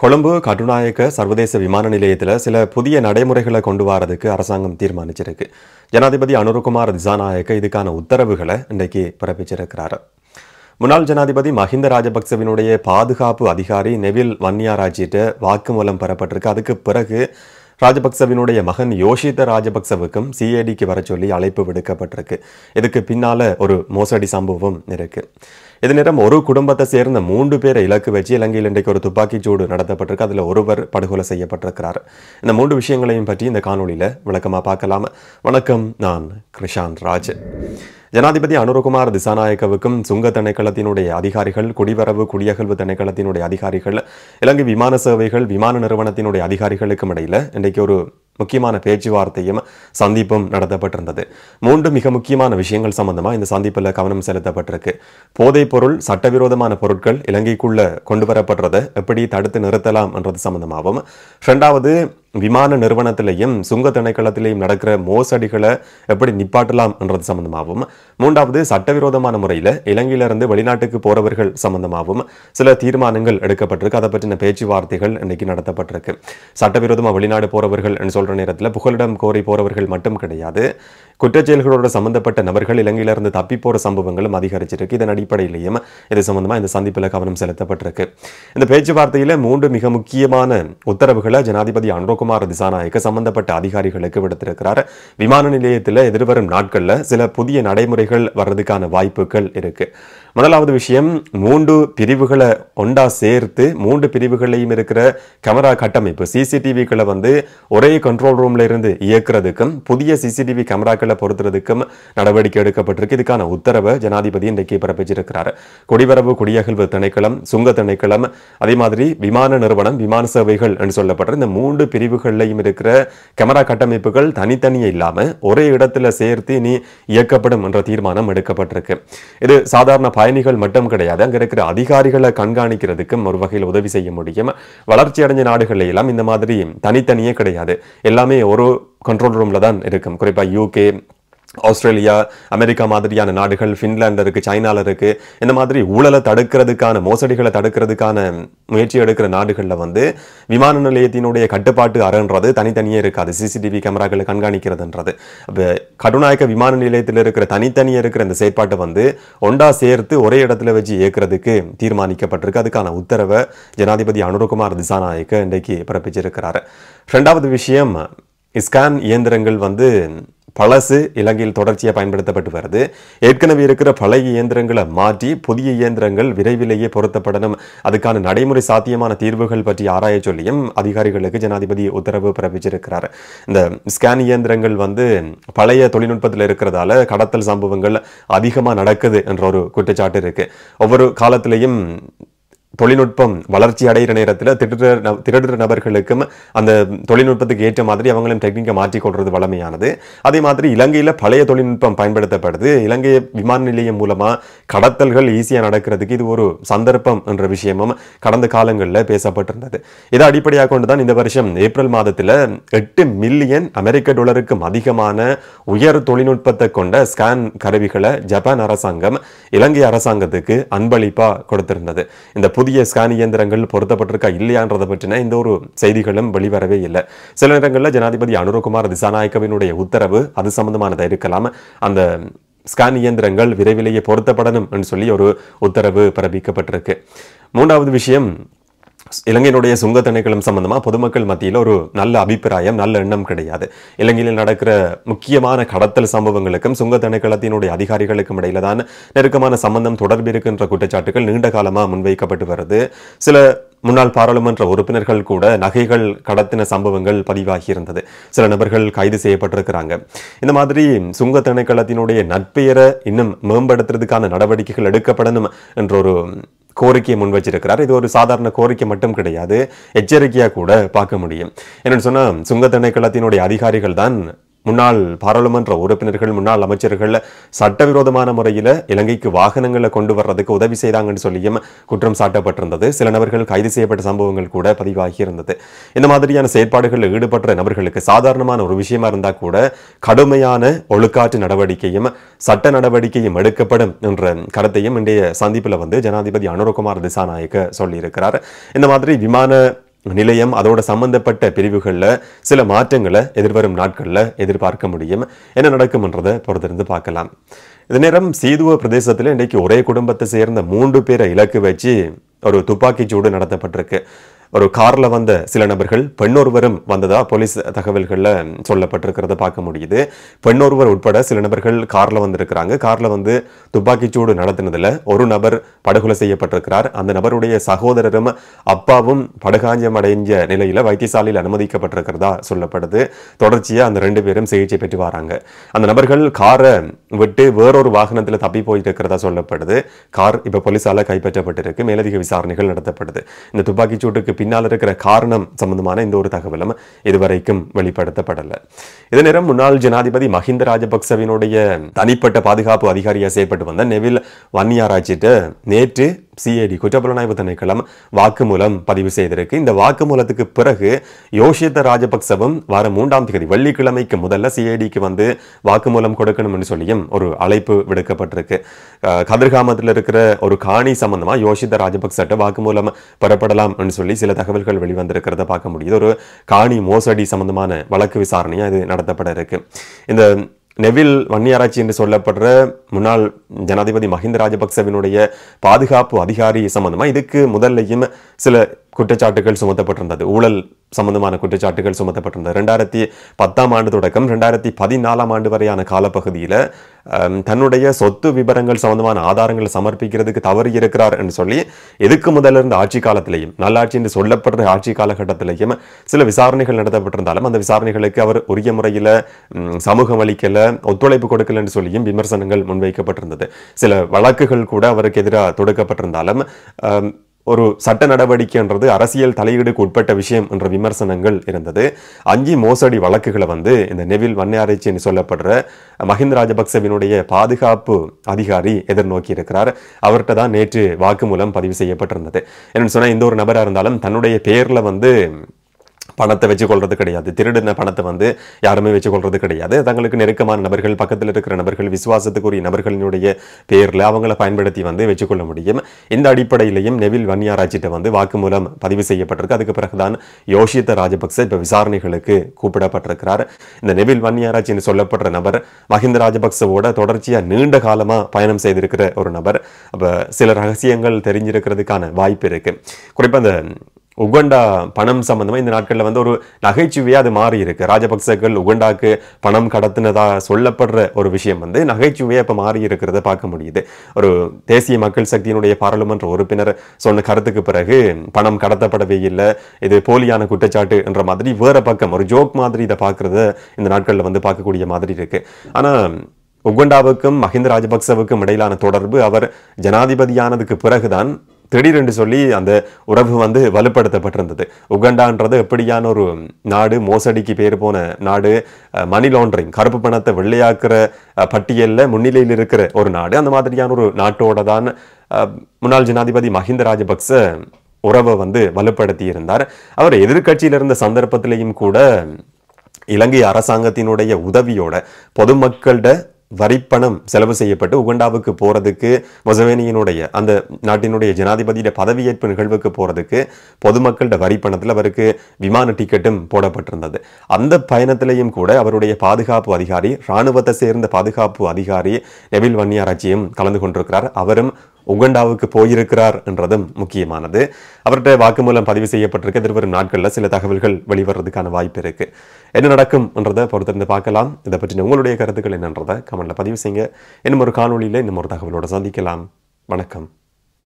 கொழும்பு கட்டுநாயக்க சர்வதேச விமான நிலையத்தில் சில புதிய நடைமுறைகளை கொண்டு வரதுக்கு அரசாங்கம் தீர்மானிச்சிருக்கு. ஜனாதிபதி அனுரகுமார் திசாநாயக்க இதுக்கான உத்தரவுகளை இன்றைக்கு பிறப்பிச்சிருக்கிறார். முன்னாள் ஜனாதிபதி மஹிந்த ராஜபக்சவினுடைய பாதுகாப்பு அதிகாரி நெவில் வன்னியாராஜிட்ட வாக்குமூலம் பெறப்பட்டிருக்கு. அதுக்கு பிறகு ராஜபக்சவினுடைய மகன் யோஷித ராஜபக்சவுக்கும் சிஐடிக்கு வர சொல்லி அழைப்பு விடுக்கப்பட்டிருக்கு. இதுக்கு பின்னால ஒரு மோசடி சம்பவம் இருக்கு. இது நேரம் ஒரு குடும்பத்தை சேர்ந்த 3 பேரை இலக்கு வச்சு இலங்கையில் இன்றைக்கு ஒரு துப்பாக்கிச் சூடு நடத்தப்பட்டிருக்கு. அதில் ஒருவர் படுகொலை செய்யப்பட்டிருக்கிறார். இந்த 3 விஷயங்களையும் பற்றி இந்த காணொலியில் விளக்கமாக பார்க்கலாம். வணக்கம், நான் கிருஷாந்த் ராஜ். ஜனாதிபதி அனுரகுமார் திசாநாயக்கவுக்கும் சுங்க திணைக்களத்தினுடைய அதிகாரிகள், குடிவரவு குடியகல்வு திணைக்களத்தினுடைய அதிகாரிகள், இலங்கை விமான சேவைகள் விமான நிறுவனத்தினுடைய அதிகாரிகளுக்கும் இடையில இன்றைக்கு ஒரு முக்கியமான பேச்சுவார்த்தையும் சந்திப்பும் நடத்தப்பட்டிருந்தது. 3 மிக முக்கியமான விஷயங்கள் சம்பந்தமா இந்த சந்திப்பில் கவனம் செலுத்தப்பட்டிருக்கு. போதைப் பொருள், சட்டவிரோதமான பொருட்கள் இலங்கைக்குள்ள கொண்டு வரப்படுறதை எப்படி தடுத்து நிறுத்தலாம் என்றது சம்பந்தமாகவும், 2வது விமான நிறுவனத்திலையும் சுங்க திணைக்களத்திலையும் நடக்கிற மோசடிகளை எப்படி நிப்பாட்டலாம் என்றது சம்பந்தமாகவும், 3வது சட்டவிரோதமான முறையில் இலங்கையிலிருந்து வெளிநாட்டுக்கு போறவர்கள் சம்பந்தமாகவும் சில தீர்மானங்கள் எடுக்கப்பட்டிருக்கு. அதை பற்றின பேச்சுவார்த்தைகள் இன்னைக்கு நடத்தப்பட்டிருக்கு. சட்டவிரோதமாக வெளிநாடு போறவர்கள் என்று சொல்ற நேரத்தில் புகலிடம் கோரி போறவர்கள் மட்டும் கிடையாது, குற்றச்செயல்களோடு சம்பந்தப்பட்ட நபர்கள் இலங்கையிலிருந்து தப்பி போற சம்பவங்களும் அதிகரிச்சிருக்கு. இதன் அடிப்படையிலேயும் இது சம்பந்தமா இந்த சந்திப்பில் கவனம் செலுத்தப்பட்டிருக்கு. இந்த பேச்சுவார்த்தையில 3 மிக முக்கியமான உத்தரவுகளை ஜனாதிபதி அனுரகுமார் திசாநாயக்க சம்பந்தப்பட்ட அதிகாரிகளுக்கு விடுத்திருக்கிறார். விமான நிலையத்தில் எதிர்வரும் நாட்கள்ல சில புதிய நடைமுறைகள் வர்றதுக்கான வாய்ப்புகள் இருக்கு. முதலாவது விஷயம், 3 பிரிவுகளை ஒண்டா சேர்த்து 3 பிரிவுகளையும் இருக்கிற கேமரா கட்டமைப்பு சிசிடிவிகளை ஒரே கண்ட்ரோல் ரூம்ல இருந்து இயக்குறதுக்கும் புதிய சிசிடிவி கேமராக்களை பொருத்துறதுக்கும் நடவடிக்கை எடுக்கப்பட்டிருக்கு. இதுக்கான உத்தரவை ஜனாதிபதி இன்றைக்கு பிறப்பிச்சிருக்கிறார். குடிவரவு குடியகல்வு திணைக்களம், சுங்க திணைக்களம், அதே மாதிரி விமான நிறுவனம் விமான சேவைகள் என்று சொல்லப்படுற இந்த 3 பிரிவுகள்லையும் இருக்கிற கேமரா கட்டமைப்புகள் தனித்தனியே இல்லாம ஒரே இடத்துல சேர்த்து இனி இயக்கப்படும் என்ற தீர்மானம் எடுக்கப்பட்டிருக்கு. இது சாதாரண பயணிகள் மட்டும் கிடையாது, அங்க இருக்கிற அதிகாரிகளை கண்காணிக்கிறதுக்கும் ஒரு வகையில் உதவி செய்ய முடியும். வளர்ச்சி அடைஞ்ச நாடுகள் எல்லாம் இந்த மாதிரி தனித்தனியே கிடையாது, எல்லாமே ஒரு கண்ட்ரோல் ரூம்ல தான் இருக்கும். குறிப்பா UK, ஆஸ்திரேலியா, அமெரிக்கா மாதிரியான நாடுகள், பின்லாந்து இருக்கு, சைனால இருக்கு. இந்த மாதிரி ஊழலை தடுக்கிறதுக்கான, மோசடிகளை தடுக்கிறதுக்கான முயற்சி எடுக்கிற நாடுகள்ல விமான நிலையத்தினுடைய கட்டுப்பாட்டு அறைன்றது தனித்தனியே இருக்காது. சிசிடிவி கேமராக்களை கண்காணிக்கிறதுன்றது கட்டுநாயக்க விமான நிலையத்தில் இருக்கிற தனித்தனியே இருக்கிற இந்த செயற்பாட்டை ஒண்டா சேர்த்து ஒரே இடத்துல வச்சு இயக்குறதுக்கு தீர்மானிக்கப்பட்டிருக்கு. அதுக்கான உத்தரவை ஜனாதிபதி அனுரகுமார் திசாநாயக்க இன்றைக்கு பிறப்பிச்சிருக்கிறார். 2வது விஷயம், ஸ்கேன் இயந்திரங்கள் பழசு இலங்கையில் தொடர்ச்சியாக பயன்படுத்தப்பட்டு வருது. ஏற்கனவே இருக்கிற பழைய இயந்திரங்களை மாற்றி புதிய இயந்திரங்கள் விரைவிலேயே பொருத்தப்படணும். அதுக்கான நடைமுறை சாத்தியமான தீர்வுகள் பற்றி ஆராய சொல்லியும் அதிகாரிகளுக்கு ஜனாதிபதி உத்தரவு பிறப்பிச்சிருக்கிறார். இந்த ஸ்கேன் இயந்திரங்கள் பழைய தொழில்நுட்பத்தில் இருக்கிறதால கடத்தல் சம்பவங்கள் அதிகமாக நடக்குது என்ற ஒரு குற்றச்சாட்டு இருக்கு. ஒவ்வொரு காலத்திலையும் தொழில்நுட்பம் வளர்ச்சி அடைகிற நேரத்தில் திருடுற நபர்களுக்கும் அந்த தொழில்நுட்பத்துக்கு ஏற்ற மாதிரி அவங்களும் டெக்னிக்கை மாற்றிக்கொள்றது வளமையானது. அதே மாதிரி இலங்கையில் பழைய தொழில்நுட்பம் பயன்படுத்தப்படுது. இலங்கை விமான நிலையம் மூலமா கடத்தல்கள் ஈஸியாக நடக்கிறதுக்கு இது ஒரு சந்தர்ப்பம் என்ற விஷயமும் கடந்த காலங்களில் பேசப்பட்டிருந்தது. இதை அடிப்படையாக கொண்டுதான் இந்த வருஷம் ஏப்ரல் மாதத்தில் $8 மில்லியன் அதிகமான உயர் தொழில்நுட்பத்தை கொண்ட ஸ்கேன் கருவிகளை ஜப்பான் அரசாங்கம் இலங்கை அரசாங்கத்துக்கு அன்பளிப்பா கொடுத்திருந்தது. இந்த புதிய ஸ்கேன் இயந்திரங்கள் பொருத்தப்பட்டிருக்கா இல்லையான்றதை பற்றின இந்த ஒரு செய்திகளும் வெளிவரவே இல்லை. சில நேரங்களில் ஜனாதிபதி அனுரகுமார் திசாநாயக்கவினுடைய உத்தரவு அது சம்பந்தமானதாக இருக்கலாம். அந்த ஸ்கேன் இயந்திரங்கள் விரைவிலேயே பொருத்தப்படணும் என்று சொல்லி ஒரு உத்தரவு பிறப்பிக்கப்பட்டிருக்கு. 3வது விஷயம், இலங்கையினுடைய சுங்க திணைக்களம் சம்பந்தமா பொதுமக்கள் மத்தியில் ஒரு நல்ல அபிப்பிராயம், நல்ல எண்ணம் கிடையாது. இலங்கையில் நடக்கிற முக்கியமான கடத்தல் சம்பவங்களுக்கும் சுங்க திணைக்களத்தினுடைய அதிகாரிகளுக்கும் இடையில தான் நெருக்கமான சம்பந்தம் தொடர்பு இருக்கின்ற குற்றச்சாட்டுகள் நீண்ட காலமா முன்வைக்கப்பட்டு வருது. சில முன்னாள் பாராளுமன்ற உறுப்பினர்கள் கூட நகைகள் கடத்தின சம்பவங்கள் பதிவாகி இருந்தது. சில நபர்கள் கைது செய்யப்பட்டிருக்கிறாங்க. இந்த மாதிரி சுங்க திணைக்களத்தினுடைய நற்பெயரை இன்னும் மேம்படுத்துறதுக்கான நடவடிக்கைகள் எடுக்கப்படணும் என்ற ஒரு கோரிக்கையை முன் வச்சிருக்கிறார். இது ஒரு சாதாரண கோரிக்கை மட்டும் கிடையாது, எச்சரிக்கையா கூட பார்க்க முடியும். என்னன்னு சொன்னா, சுங்க திணைக்களத்தினுடைய அதிகாரிகள் தான் முன்னாள் பாராளுமன்ற உறுப்பினர்கள், முன்னாள் அமைச்சர்கள் சட்டவிரோதமான முறையில் இலங்கைக்கு வாகனங்களை கொண்டு வர்றதுக்கு உதவி செய்தாங்கன்னு சொல்லியும் குற்றம் சாட்டப்பட்டிருந்தது. சில நபர்கள் கைது செய்யப்பட்ட சம்பவங்கள் கூட பதிவாகி இருந்தது. இந்த மாதிரியான செயற்பாடுகளில் ஈடுபட்ட நபர்களுக்கு சாதாரணமான ஒரு விஷயமா இருந்தா கூட கடுமையான ஒழுக்காற்று நடவடிக்கையும் சட்ட நடவடிக்கையும் எடுக்கப்படும் என்ற கருத்தையும் இன்றைய சந்திப்பில் ஜனாதிபதி அனுரகுமார் திசாநாயக்க சொல்லியிருக்கிறார். இந்த மாதிரி விமான நிலையம் அதோட சம்பந்தப்பட்ட பிரிவுகளில் சில மாற்றங்களை எதிர்வரும் நாட்களில் எதிர்பார்க்க முடியும். என்ன நடக்கும்ன்றதை பொறுத்திருந்து பார்க்கலாம். இது நேரம் சீதுவ பிரதேசத்தில் இன்றைக்கு ஒரே குடும்பத்தை சேர்ந்த 3 பேரை இலக்கு வச்சு ஒரு துப்பாக்கிச்சூடு நடத்தப்பட்டிருக்கு. ஒரு கார்ல வந்த சில நபர்கள் பெண்ணொருவரும் வந்ததா போலீஸ் தகவல்கள்ல சொல்லப்பட்டிருக்கிறத பார்க்க முடியுது. பெண்ணொருவர் உட்பட சில நபர்கள் கார்ல வந்திருக்கிறாங்க. கார்ல வந்து துப்பாக்கிச்சூடு நடத்தினதுல ஒரு நபர் படுகொலை செய்யப்பட்டிருக்கிறார். அந்த நபருடைய சகோதரரும் அப்பாவும் படுகாயம் அடைஞ்ச நிலையில வைத்தியசாலையில் அனுமதிக்கப்பட்டிருக்கிறதா சொல்லப்படுது. தொடர்ச்சியா அந்த 2 பேரும் சிகிச்சை பெற்று வராங்க. அந்த நபர்கள் காரை விட்டு வேறொரு வாகனத்தில் தப்பி போயிட்டு இருக்கிறதா சொல்லப்படுது. கார் இப்ப போலீசால கைப்பற்றப்பட்டிருக்கு. மேலதிக விசாரணைகள் நடத்தப்படுது. இந்த துப்பாக்கிச்சூட்டுக்கு பின்னால் இருக்கிற காரணம் சம்பந்தமான இந்த ஒரு தகவலும் இதுவரைக்கும் வெளிப்படுத்தப்படல. இதே நேரம் முன்னாள் ஜனாதிபதி மஹிந்த ராஜபக்சவினுடைய தனிப்பட்ட பாதுகாப்பு அதிகாரியாக செயல்பட்டு வந்த நெவில் வன்னியாராய்ச்சிட்ட நேற்று சிஐடி குற்றப்புலனாய்வு திணைக்களம் வாக்குமூலம் பதிவு செய்திருக்கு. இந்த வாக்குமூலத்துக்கு பிறகு யோஷித்த ராஜபக்சவும் வாரம் 3ஆம் தேதி வெள்ளிக்கிழமைக்கு முதல்ல சிஐடிக்கு வந்து வாக்குமூலம் கொடுக்கணும்னு சொல்லியும் ஒரு அழைப்பு விடுக்கப்பட்டிருக்கு. கதிர்காமத்தில் இருக்கிற ஒரு காணி சம்பந்தமா யோஷித்த ராஜபக்சட்ட வாக்குமூலம் பெறப்படலாம் சொல்லி சில தகவல்கள் வெளிவந்திருக்கிறத பார்க்க முடியுது. ஒரு காணி மோசடி சம்பந்தமான வழக்கு விசாரணையா இது நடத்தப்பட இருக்கு. இந்த நெவில் வன்னியாராய்ச்சி என்று சொல்லப்படுற முன்னாள் ஜனாதிபதி மஹிந்த ராஜபக்சவினுடைய பாதுகாப்பு அதிகாரி சம்பந்தமா இதுக்கு முதல்லையும் சில குற்றச்சாட்டுகள் சுமத்தப்பட்டிருந்தது. ஊழல் சம்பந்தமான குற்றச்சாட்டுகள் சுமத்தப்பட்டிருந்தது. 2010ஆம் ஆண்டு தொடக்கம் 2014ஆம் ஆண்டு வரையான காலப்பகுதியில் தன்னுடைய சொத்து விவரங்கள் சம்பந்தமான ஆதாரங்களை சமர்ப்பிக்கிறதுக்கு தவறி இருக்கிறார் என்று சொல்லி எதுக்கு முதல்ல இருந்த ஆட்சி காலத்திலையும் நல்லாட்சி என்று சொல்லப்படுற ஆட்சி காலகட்டத்திலையும் சில விசாரணைகள் நடத்தப்பட்டிருந்தாலும் அந்த விசாரணைகளுக்கு அவர் உரிய முறையில் சமூகம் அளிக்கல, ஒத்துழைப்பு கொடுக்கல என்று சொல்லியும் விமர்சனங்கள் முன்வைக்கப்பட்டிருந்தது. சில வழக்குகள் கூட அவருக்கு எதிராக தொடுக்கப்பட்டிருந்தாலும் ஒரு சட்ட நடவடிக்கைன்றது அரசியல் தலையீடுக்கு உட்பட்ட விஷயம் என்ற விமர்சனங்கள் இருந்தது. 5 மோசடி வழக்குகளை வந்து இந்த நெவில் வன்னியாராய்ச்சி என்று சொல்லப்படுற மஹிந்த ராஜபக்சவினுடைய பாதுகாப்பு அதிகாரி எதிர்நோக்கி இருக்கிறார். அவர்கிட்ட தான் நேற்று வாக்குமூலம் பதிவு செய்யப்பட்டிருந்தது. என்னன்னு சொன்னா, இந்த ஒரு நபராக இருந்தாலும் தன்னுடைய பெயர்ல வந்து பணத்தை வச்சுக்கொள்றது கிடையாது. திருடின பணத்தை வந்து யாருமே வச்சுக்கொள்றது கிடையாது. தங்களுக்கு நெருக்கமான நபர்கள், பக்கத்தில் இருக்கிற நபர்கள், விசுவாசத்துக்குரிய நபர்களினுடைய பேரில் அவங்கள பயன்படுத்தி வந்து வச்சுக்கொள்ள முடியும். இந்த அடிப்படையிலையும் நெவில் வன்னியாராய்ச்சிட்ட வந்து வாக்குமூலம் பதிவு செய்யப்பட்டிருக்கு. அதுக்கு பிறகுதான் யோஷித்த ராஜபக்ச இப்ப விசாரணைகளுக்கு கூப்பிடப்பட்டிருக்கிறார். இந்த நெவில் வன்னியாராய்ச்சின்னு சொல்லப்படுற நபர் மஹிந்த ராஜபக்சவோட தொடர்ச்சியா நீண்ட காலமா பயணம் செய்திருக்கிற ஒரு நபர். அப்ப சில ரகசியங்கள் தெரிஞ்சிருக்கிறதுக்கான வாய்ப்பு இருக்கு. குறிப்பா இந்த உகண்டா பணம் சம்பந்தமா இந்த நாட்களில் வந்து ஒரு நகைச்சுவையா அது மாறி இருக்கு. ராஜபக்சர்கள் உகண்டாக்கு பணம் கடத்தினதா சொல்லப்படுற ஒரு விஷயம் வந்து நகைச்சுவையா இப்ப மாறி இருக்கிறத பார்க்க முடியுது. ஒரு தேசிய மக்கள் சக்தியினுடைய பாராளுமன்ற உறுப்பினர் சொன்ன கருத்துக்கு பிறகு பணம் கடத்தப்படவே இல்லை, இது போலியான குற்றச்சாட்டு என்ற மாதிரி வேற பக்கம் ஒரு ஜோக் மாதிரி இதை பார்க்கறத இந்த நாட்களில் வந்து பார்க்கக்கூடிய மாதிரி இருக்கு. ஆனா உகண்டாவுக்கும் மஹிந்த ராஜபக்சவுக்கும் இடையிலான தொடர்பு அவர் ஜனாதிபதியானதுக்கு பிறகுதான் திடீரென்று சொல்லி அந்த உறவு வந்து வலுப்படுத்தப்பட்டிருந்தது. உகண்டான்றது எப்படியான ஒரு நாடு, மோசடிக்கு பேர் போன நாடு, மணி லாண்டரிங் கருப்பு பணத்தை வெள்ளையாக்குற பட்டியலில் முன்னிலையில் இருக்கிற ஒரு நாடு. அந்த மாதிரியான ஒரு நாட்டோட தான் முன்னாள் ஜனாதிபதி மஹிந்த ராஜபக்ச உறவை வந்து வலுப்படுத்தி இருந்தார். அவர் எதிர்கட்சியில் இருந்த சந்தர்ப்பத்திலையும் கூட இலங்கை அரசாங்கத்தினுடைய உதவியோட பொதுமக்களோட வரிப்பணம் செலவு செய்யப்பட்டு உகண்டாவுக்கு போறதுக்கு, முசவேனியினுடைய அந்த நாட்டினுடைய ஜனாதிபதியோட பதவியேற்பு நிகழ்வுக்கு போறதுக்கு பொதுமக்களோட வரிப்பணத்தில் அவருக்கு விமான டிக்கெட்டும் போடப்பட்டிருந்தது. அந்த பயணத்திலையும் கூட அவருடைய பாதுகாப்பு அதிகாரி, இராணுவத்தை சேர்ந்த பாதுகாப்பு அதிகாரி நெவில் வன்னியாராய்ச்சியும் கலந்து கொண்டிருக்கிறார். அவரும் உகண்டாவுக்கு போயிருக்கிறார் என்றதும் முக்கியமானது. அவர்கிட்ட வாக்குமூலம் பதிவு செய்யப்பட்டிருக்கு. எதிர்வரும் நாட்களில் சில தகவல்கள் வெளிவரதுக்கான வாய்ப்பு இருக்கு. என்ன நடக்கும் என்றதை பொறுத்திருந்து பார்க்கலாம். இதை பற்றி உங்களுடைய கருத்துக்கள் என்னன்றதை கமெண்ட்ல பதிவு செய்யுங்க. இன்னும் ஒரு காணொலியில் இன்னும் ஒரு தகவலோட சந்திக்கலாம். வணக்கம்.